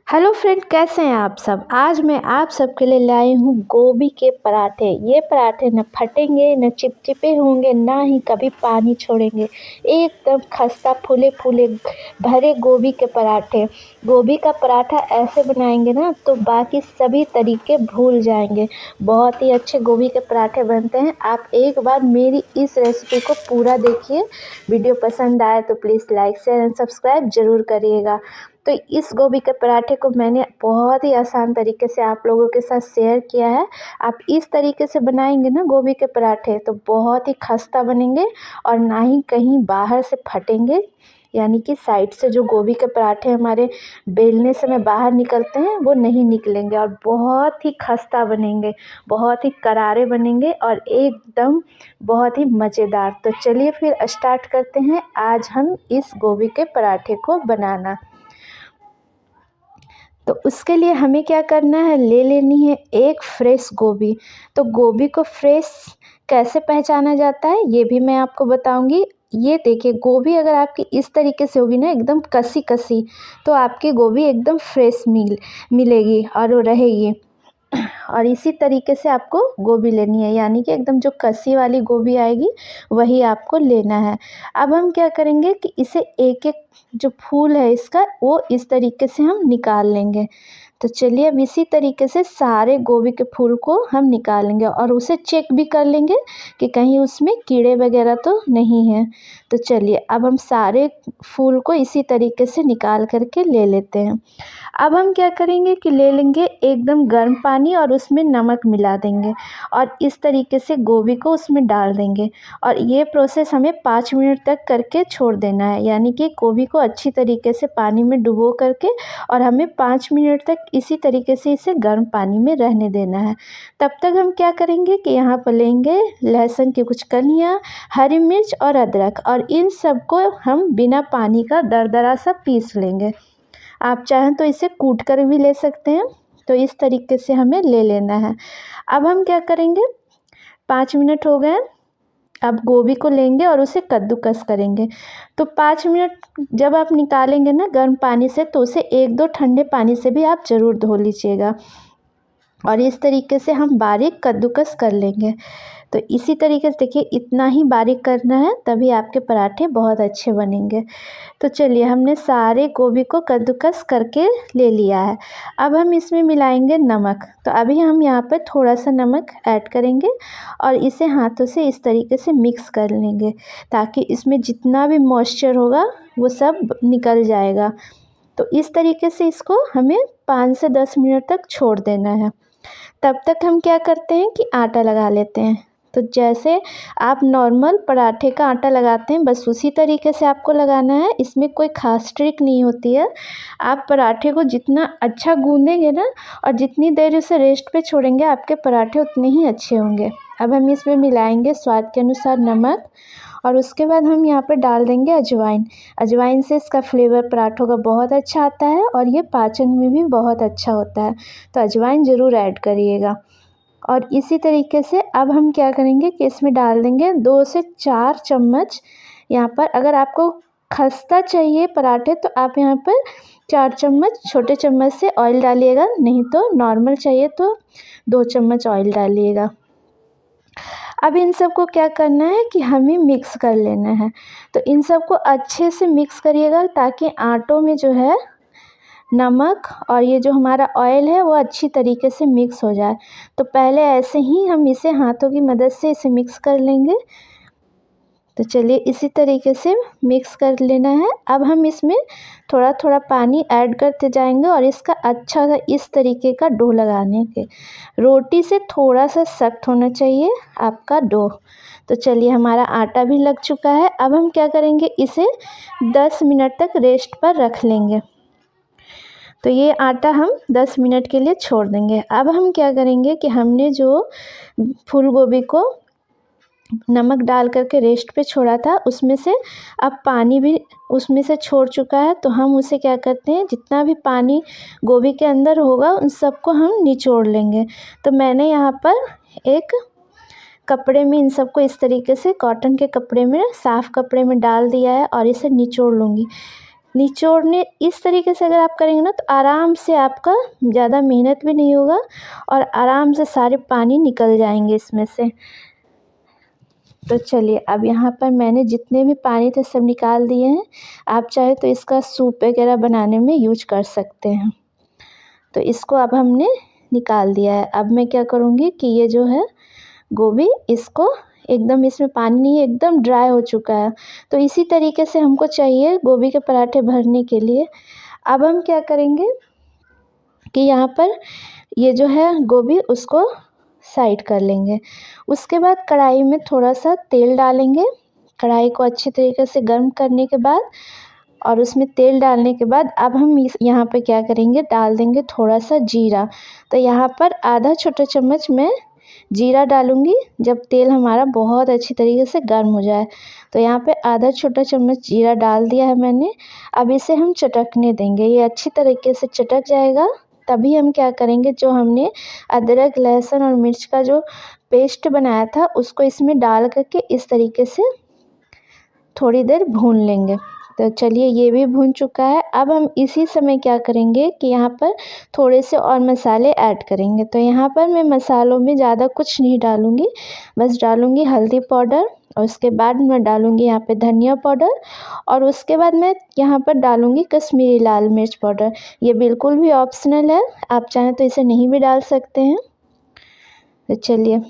Hello friend, कैसे हैं आप सब। आज मैं आप सबके लिए लाई हूँ गोभी के पराठे। ये पराठे न फटेंगे, न चिपचिपे होंगे, ना ही कभी पानी छोड़ेंगे। एकदम खस्ता फूले फूले भरे गोभी के पराठे। गोभी का पराठा ऐसे बनाएंगे ना तो बाकी सभी तरीके भूल जाएंगे। बहुत ही अच्छे गोभी के पराठे बनते हैं। आप एक बार मेरी इस रेसिपी को पूरा देखिए। वीडियो पसंद आए तो please like share and subscribe ज़रूर करिएगा। तो इस गोभी के पराठे को मैंने बहुत ही आसान तरीके से आप लोगों के साथ शेयर किया है। आप इस तरीके से बनाएंगे ना गोभी के पराठे तो बहुत ही खस्ता बनेंगे और ना ही कहीं बाहर से फटेंगे। यानी कि साइड से जो गोभी के पराठे हमारे बेलने समय बाहर निकलते हैं वो नहीं निकलेंगे और बहुत ही खस्ता बनेंगे, बहुत ही करारे बनेंगे और एकदम बहुत ही मज़ेदार। तो चलिए फिर स्टार्ट करते हैं आज हम इस गोभी के पराठे को बनाना। तो उसके लिए हमें क्या करना है, ले लेनी है एक फ्रेश गोभी। तो गोभी को फ्रेश कैसे पहचाना जाता है ये भी मैं आपको बताऊंगी। ये देखिए, गोभी अगर आपकी इस तरीके से होगी ना, एकदम कसी कसी, तो आपकी गोभी एकदम फ्रेश मिलेगी और वो रहेगी। और इसी तरीके से आपको गोभी लेनी है, यानी कि एकदम जो कसी वाली गोभी आएगी वही आपको लेना है। अब हम क्या करेंगे कि इसे एक एक जो फूल है इसका वो इस तरीके से हम निकाल लेंगे। तो चलिए अब इसी तरीके से सारे गोभी के फूल को हम निकालेंगे और उसे चेक भी कर लेंगे कि कहीं उसमें कीड़े वगैरह तो नहीं हैं। तो चलिए अब हम सारे फूल को इसी तरीके से निकाल करके ले लेते हैं। अब हम क्या करेंगे कि ले लेंगे एकदम गर्म पानी और उसमें नमक मिला देंगे और इस तरीके से गोभी को उसमें डाल देंगे और ये प्रोसेस हमें 5 मिनट तक करके छोड़ देना है। यानी कि गोभी को अच्छी तरीके से पानी में डुबो करके और हमें 5 मिनट तक इसी तरीके से इसे गर्म पानी में रहने देना है। तब तक हम क्या करेंगे कि यहाँ पर लेंगे लहसुन की कुछ कलियाँ, हरी मिर्च और अदरक, और इन सबको हम बिना पानी का दरदरा सा पीस लेंगे। आप चाहें तो इसे कूट कर भी ले सकते हैं। तो इस तरीके से हमें ले लेना है। अब हम क्या करेंगे, 5 मिनट हो गए। अब गोभी को लेंगे और उसे कद्दूकस करेंगे। तो 5 मिनट जब आप निकालेंगे ना गर्म पानी से तो उसे 1-2 ठंडे पानी से भी आप ज़रूर धो लीजिएगा और इस तरीके से हम बारीक कद्दूकस कर लेंगे। तो इसी तरीके से देखिए, इतना ही बारीक करना है तभी आपके पराठे बहुत अच्छे बनेंगे। तो चलिए हमने सारे गोभी को कद्दूकस करके ले लिया है। अब हम इसमें मिलाएंगे नमक। तो अभी हम यहाँ पर थोड़ा सा नमक ऐड करेंगे और इसे हाथों से इस तरीके से मिक्स कर लेंगे ताकि इसमें जितना भी मॉइस्चर होगा वो सब निकल जाएगा। तो इस तरीके से इसको हमें 5 से 10 मिनट तक छोड़ देना है। तब तक हम क्या करते हैं कि आटा लगा लेते हैं। तो जैसे आप नॉर्मल पराठे का आटा लगाते हैं बस उसी तरीके से आपको लगाना है। इसमें कोई ख़ास ट्रिक नहीं होती है। आप पराठे को जितना अच्छा गूँधेंगे ना और जितनी देर उसे रेस्ट पे छोड़ेंगे आपके पराठे उतने ही अच्छे होंगे। अब हम इसमें मिलाएंगे स्वाद के अनुसार नमक और उसके बाद हम यहाँ पर डाल देंगे अजवाइन। अजवाइन से इसका फ्लेवर पराठों का बहुत अच्छा आता है और ये पाचन में भी बहुत अच्छा होता है। तो अजवाइन ज़रूर ऐड करिएगा। और इसी तरीके से अब हम क्या करेंगे कि इसमें डाल देंगे 2 से 4 चम्मच। यहाँ पर अगर आपको खस्ता चाहिए पराठे तो आप यहाँ पर 4 चम्मच छोटे चम्मच से ऑयल डालिएगा, नहीं तो नॉर्मल चाहिए तो 2 चम्मच ऑयल डालिएगा। अब इन सबको क्या करना है कि हमें मिक्स कर लेना है। तो इन सबको अच्छे से मिक्स करिएगा ताकि आटों में जो है नमक और ये जो हमारा ऑयल है वो अच्छी तरीके से मिक्स हो जाए। तो पहले ऐसे ही हम इसे हाथों की मदद से इसे मिक्स कर लेंगे। तो चलिए इसी तरीके से मिक्स कर लेना है। अब हम इसमें थोड़ा थोड़ा पानी ऐड करते जाएंगे और इसका अच्छा सा इस तरीके का डो लगाने के। रोटी से थोड़ा सा सख्त होना चाहिए आपका डो। तो चलिए हमारा आटा भी लग चुका है। अब हम क्या करेंगे, इसे 10 मिनट तक रेस्ट पर रख लेंगे। तो ये आटा हम 10 मिनट के लिए छोड़ देंगे। अब हम क्या करेंगे कि हमने जो फूल गोभी को नमक डाल करके रेस्ट पे छोड़ा था उसमें से अब पानी भी उसमें से छोड़ चुका है। तो हम उसे क्या करते हैं, जितना भी पानी गोभी के अंदर होगा उन सबको हम निचोड़ लेंगे। तो मैंने यहाँ पर एक कपड़े में इन सबको इस तरीके से कॉटन के कपड़े में, साफ़ कपड़े में डाल दिया है और इसे निचोड़ लूँगी। निचोड़ने इस तरीके से अगर आप करेंगे ना तो आराम से आपका ज़्यादा मेहनत भी नहीं होगा और आराम से सारे पानी निकल जाएंगे इसमें से। तो चलिए अब यहाँ पर मैंने जितने भी पानी थे सब निकाल दिए हैं। आप चाहे तो इसका सूप वगैरह बनाने में यूज कर सकते हैं। तो इसको अब हमने निकाल दिया है। अब मैं क्या करूँगी कि ये जो है गोभी, इसको एकदम इसमें पानी नहीं है, एकदम ड्राई हो चुका है। तो इसी तरीके से हमको चाहिए गोभी के पराठे भरने के लिए। अब हम क्या करेंगे कि यहाँ पर ये जो है गोभी उसको साइड कर लेंगे। उसके बाद कढ़ाई में थोड़ा सा तेल डालेंगे। कढ़ाई को अच्छी तरीके से गर्म करने के बाद और उसमें तेल डालने के बाद अब हम यहाँ पे क्या करेंगे, डाल देंगे थोड़ा सा जीरा। तो यहाँ पर आधा छोटा चम्मच मैं जीरा डालूँगी जब तेल हमारा बहुत अच्छी तरीके से गर्म हो जाए। तो यहाँ पे आधा छोटा चम्मच जीरा डाल दिया है मैंने। अब इसे हम चटकने देंगे। ये अच्छी तरीके से चटक जाएगा तभी हम क्या करेंगे, जो हमने अदरक लहसुन और मिर्च का जो पेस्ट बनाया था उसको इसमें डाल करके इस तरीके से थोड़ी देर भून लेंगे। तो चलिए ये भी भून चुका है। अब हम इसी समय क्या करेंगे कि यहाँ पर थोड़े से और मसाले ऐड करेंगे। तो यहाँ पर मैं मसालों में ज़्यादा कुछ नहीं डालूँगी, बस डालूँगी हल्दी पाउडर और उसके बाद मैं डालूँगी यहाँ पे धनिया पाउडर और उसके बाद मैं यहाँ पर डालूँगी कश्मीरी लाल मिर्च पाउडर। ये बिल्कुल भी ऑप्शनल है, आप चाहें तो इसे नहीं भी डाल सकते हैं। तो चलिए,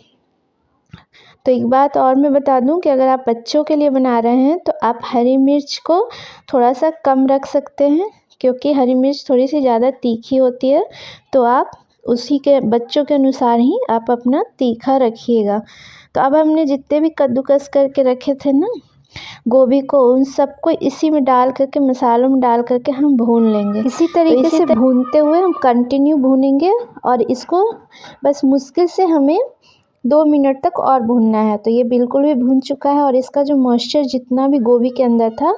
तो एक बात और मैं बता दूं कि अगर आप बच्चों के लिए बना रहे हैं तो आप हरी मिर्च को थोड़ा सा कम रख सकते हैं, क्योंकि हरी मिर्च थोड़ी सी ज़्यादा तीखी होती है। तो आप उसी के बच्चों के अनुसार ही आप अपना तीखा रखिएगा। तो अब हमने जितने भी कद्दूकस करके रखे थे ना गोभी को, उन सबको इसी में डाल करके मसालों में डाल करके हम भून लेंगे। इसी तरीके से भूनते हुए हम कंटिन्यू भूनेंगे और इसको बस मुश्किल से हमें 2 मिनट तक और भूनना है। तो ये बिल्कुल भी भून चुका है और इसका जो मॉइस्चर जितना भी गोभी के अंदर था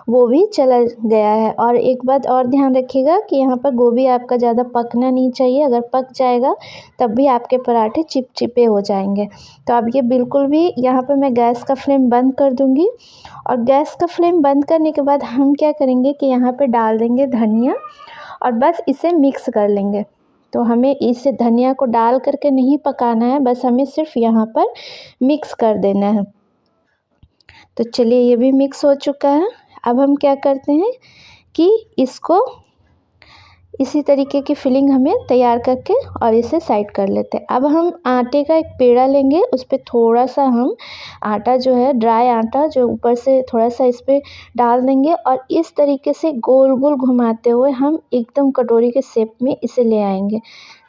वो भी चला गया है। और एक बात और ध्यान रखिएगा कि यहाँ पर गोभी आपका ज़्यादा पकना नहीं चाहिए, अगर पक जाएगा तब भी आपके पराठे चिपचिपे हो जाएंगे। तो अब ये बिल्कुल भी, यहाँ पर मैं गैस का फ्लेम बंद कर दूँगी और गैस का फ्लेम बंद करने के बाद हम क्या करेंगे कि यहाँ पर डाल देंगे धनिया और बस इसे मिक्स कर लेंगे। तो हमें इस धनिया को डाल करके नहीं पकाना है, बस हमें सिर्फ यहाँ पर मिक्स कर देना है। तो चलिए ये भी मिक्स हो चुका है। अब हम क्या करते हैं कि इसको इसी तरीके की फिलिंग हमें तैयार करके और इसे साइड कर लेते हैं। अब हम आटे का एक पेड़ा लेंगे, उस पर थोड़ा सा हम आटा जो है ड्राई आटा जो ऊपर से थोड़ा सा इस पर डाल देंगे और इस तरीके से गोल गोल घुमाते हुए हम एकदम कटोरी के शेप में इसे ले आएंगे।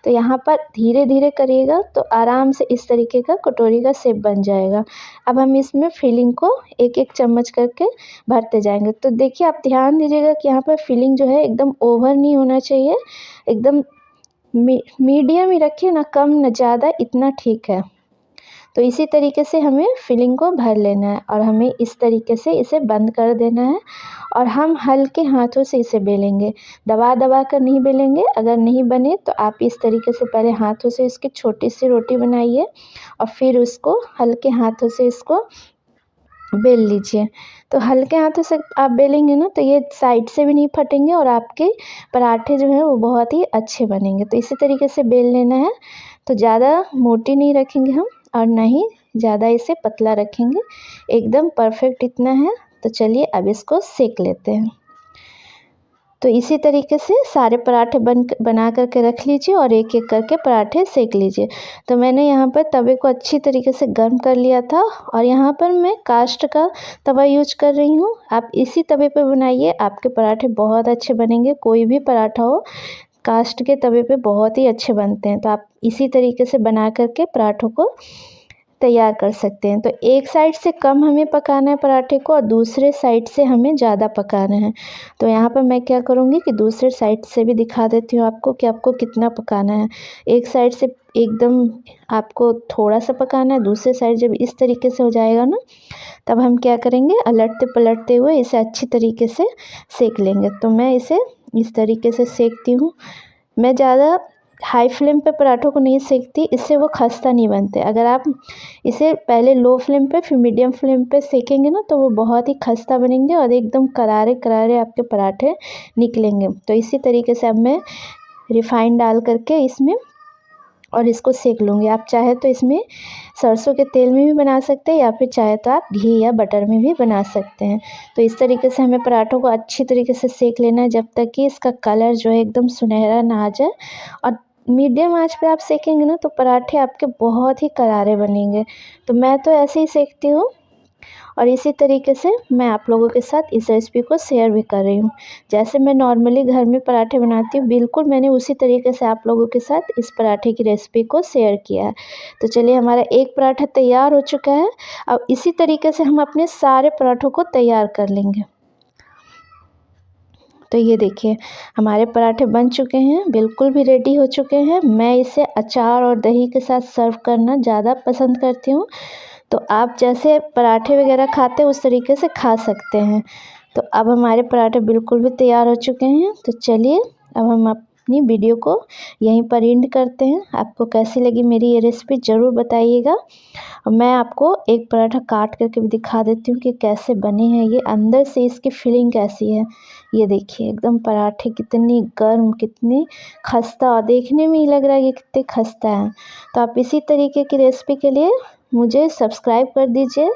तो यहाँ पर धीरे धीरे करिएगा तो आराम से इस तरीके का कटोरी का शेप बन जाएगा। अब हम इसमें फिलिंग को एक एक चम्मच करके भरते जाएंगे। तो देखिए आप ध्यान दीजिएगा कि यहाँ पर फिलिंग जो है एकदम ओवर नहीं होना चाहिए, एकदम मीडियम ही रखिए, ना कम ना ज़्यादा, इतना ठीक है। तो इसी तरीके से हमें फिलिंग को भर लेना है और हमें इस तरीके से इसे बंद कर देना है और हम हल्के हाथों से इसे बेलेंगे, दबा दबा कर नहीं बेलेंगे। अगर नहीं बने तो आप इस तरीके से पहले हाथों से इसकी छोटी सी रोटी बनाइए और फिर उसको हल्के हाथों से इसको बेल लीजिए। तो हल्के हाथों से आप बेलेंगे ना तो ये साइड से भी नहीं फटेंगे और आपके पराठे जो हैं वो बहुत ही अच्छे बनेंगे। तो इसी तरीके से बेल लेना है। तो ज़्यादा मोटी नहीं रखेंगे हम और ना ही ज़्यादा इसे पतला रखेंगे, एकदम परफेक्ट इतना है। तो चलिए अब इसको सेक लेते हैं। तो इसी तरीके से सारे पराठे बना करके रख लीजिए और एक एक करके पराठे सेक लीजिए। तो मैंने यहाँ पर तवे को अच्छी तरीके से गर्म कर लिया था और यहाँ पर मैं कास्ट का तवा यूज कर रही हूँ। आप इसी तवे पे बनाइए, आपके पराठे बहुत अच्छे बनेंगे। कोई भी पराठा हो कास्ट के तवे पे बहुत ही अच्छे बनते हैं। तो आप इसी तरीके से बना करके पराठों को तैयार कर सकते हैं। तो एक साइड से कम हमें पकाना है पराठे को और दूसरे साइड से हमें ज़्यादा पकाना है। तो यहाँ पर मैं क्या करूँगी कि दूसरे साइड से भी दिखा देती हूँ आपको कि आपको कितना पकाना है। एक साइड से एकदम आपको थोड़ा सा पकाना है, दूसरे साइड जब इस तरीके से हो जाएगा ना तब हम क्या करेंगे, अलटते पलटते हुए इसे अच्छी तरीके से सेक लेंगे। तो मैं इसे इस तरीके से सेकती हूँ। मैं ज़्यादा हाई फ्लेम पे पराठों को नहीं सेकती, इससे वो खस्ता नहीं बनते। अगर आप इसे पहले लो फ्लेम पे फिर मीडियम फ्लेम पे सेकेंगे ना तो वो बहुत ही खस्ता बनेंगे और एकदम करारे करारे आपके पराठे निकलेंगे। तो इसी तरीके से अब मैं रिफाइंड डाल करके इसमें और इसको सेक लूँगी। आप चाहे तो इसमें सरसों के तेल में भी बना सकते हैं या फिर चाहे तो आप घी या बटर में भी बना सकते हैं। तो इस तरीके से हमें पराठों को अच्छी तरीके से सेक लेना है जब तक कि इसका कलर जो है एकदम सुनहरा ना आ जाए। और मीडियम आंच पे आप सेकेंगे ना तो पराठे आपके बहुत ही करारे बनेंगे। तो मैं तो ऐसे ही सेकती हूँ और इसी तरीके से मैं आप लोगों के साथ इस रेसिपी को शेयर भी कर रही हूँ। जैसे मैं नॉर्मली घर में पराठे बनाती हूँ बिल्कुल मैंने उसी तरीके से आप लोगों के साथ इस पराठे की रेसिपी को शेयर किया है। तो चलिए हमारा एक पराठा तैयार हो चुका है। अब इसी तरीके से हम अपने सारे पराठों को तैयार कर लेंगे। तो ये देखिए हमारे पराठे बन चुके हैं, बिल्कुल भी रेडी हो चुके हैं। मैं इसे अचार और दही के साथ सर्व करना ज़्यादा पसंद करती हूँ। तो आप जैसे पराठे वगैरह खाते हैं उस तरीके से खा सकते हैं। तो अब हमारे पराठे बिल्कुल भी तैयार हो चुके हैं। तो चलिए अब हम अपनी वीडियो को यहीं पर एंड करते हैं। आपको कैसी लगी मेरी ये रेसिपी ज़रूर बताइएगा। और मैं आपको एक पराठा काट करके भी दिखा देती हूँ कि कैसे बने हैं ये, अंदर से इसकी फीलिंग कैसी है। ये देखिए एकदम पराठे कितनी गर्म, कितनी खस्ता, और देखने में ही लग रहा है कि कितने खस्ता है। तो आप इसी तरीके की रेसिपी के लिए मुझे सब्सक्राइब कर दीजिए।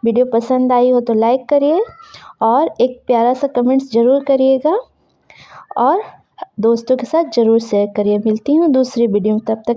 वीडियो पसंद आई हो तो लाइक करिए और एक प्यारा सा कमेंट्स ज़रूर करिएगा और दोस्तों के साथ ज़रूर शेयर करिए। मिलती हूँ दूसरी वीडियो में, तब तक